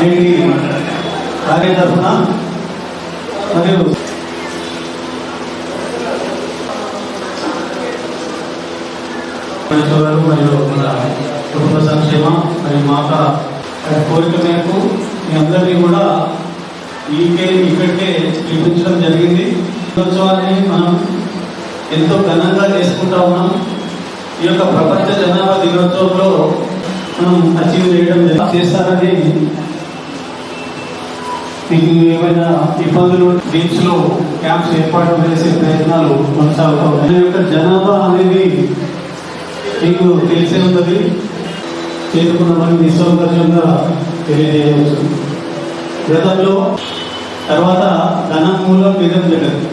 నేటి కార్యతరఫున మరియు మరియు మన కుటుంబ సంక్షేమ మరియు మాత కోరిక మేరకు మీ అందరినీ కూడా ఇక్కడికే పిలిపించడం జరిగింది. దినోత్సవాన్ని మనం ఎంతో ఘనంగా చేసుకుంటా ఉన్నాం. ఈ యొక్క ప్రపంచ జనాభా దినోత్సవంలో మనం అచీవ్ చేయడం చేస్తారని మీకు ఏమైనా ఇబ్బందులు డ్రీమ్స్ లో క్యాంప్స్ ఏర్పాటు చేసే ప్రయత్నాలు కొనసాగుతూ ఉన్నాయి. ఈ యొక్క జనాభా అనేది మీకు తెలిసే ఉన్నది, చేరుకున్నామని నిస్సౌకర్యంగా తెలియజేయవచ్చు. గతంలో తర్వాత ధనం మూలం నిజం జరగదు.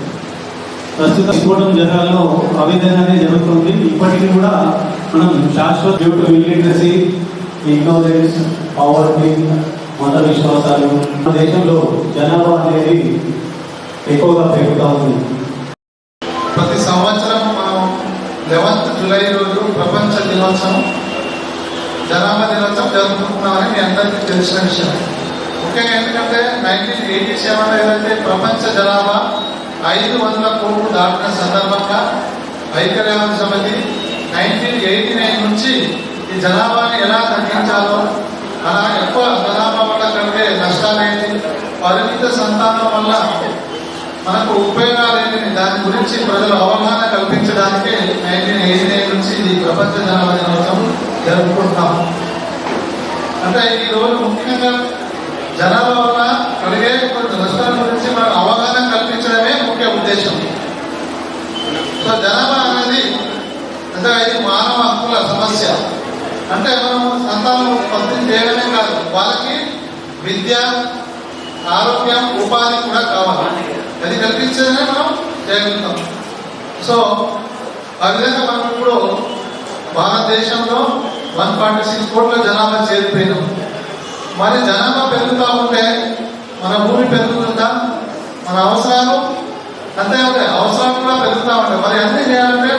ప్రస్తుతం ఇవ్వడం జనాల్లో ఆ విధంగానే జరుగుతుంది. ఇప్పటికీ కూడా మనం శాశ్వత ఇల్లిటరసీ, ఇగ్నోరెన్స్, పావర్టీ, మత విశ్వాసాలు మన దేశంలో జనాభా అనేది ఎక్కువగా పెరుగుతూ ఉంది. ప్రతి సంవత్సరం మనం 11th జూలై రోజు ప్రపంచ దినోత్సవం, జనాభా దినోత్సవం జరుపుకుంటున్నామని మీ అందరికీ తెలిసిన విషయం. ముఖ్యంగా ఎందుకంటే 1987 ఏదైతే ప్రపంచ జనాభా 500 కోట్లు దాటిన సందర్భంగా ఐక్యరాజ్య సమితి 1989 నుంచి ఈ జనాభాని ఎలా తగ్గించాలో, అలా ఎక్కువ జనాభా వల్ల కంటే నష్టాలేంటి, పరిమిత సంతానం వల్ల మనకు ఉపయోగాలేంటి, దాని గురించి ప్రజలు అవగాహన కల్పించడానికి 1989 నుంచి ఇది ప్రపంచ జనాభా దినోత్సవం జరుపుకుంటాం. అంటే ఈ రోజు ముఖ్యంగా జనాభా వల్ల కలిగే కొన్ని నష్టాల గురించి మనం అవగాహన కల్పించడమే ముఖ్య ఉద్దేశం. సో జనాభా అనేది అంటే ఇది మానవ హక్కుల సమస్య. అంటే మనం సంతానం ఉత్పత్తి చేయడమే కాదు, వాళ్ళకి విద్య, ఆరోగ్యం, ఉపాధి కూడా కావాలి. అది కల్పించేదే మనం చేయగలుగుతాం. సో ఆ విధంగా మనం ఇప్పుడు భారతదేశంలో 146 కోట్ల జనాభా చేరిపోయినాం. మరి జనాభా పెరుగుతూ ఉంటే మన భూమి పెరుగుతుందా? మన అవసరాలు అంతే ఉంటాయి, అవసరాలు కూడా పెరుగుతూ ఉంటాయి. మరి అన్నీ చేయాలంటే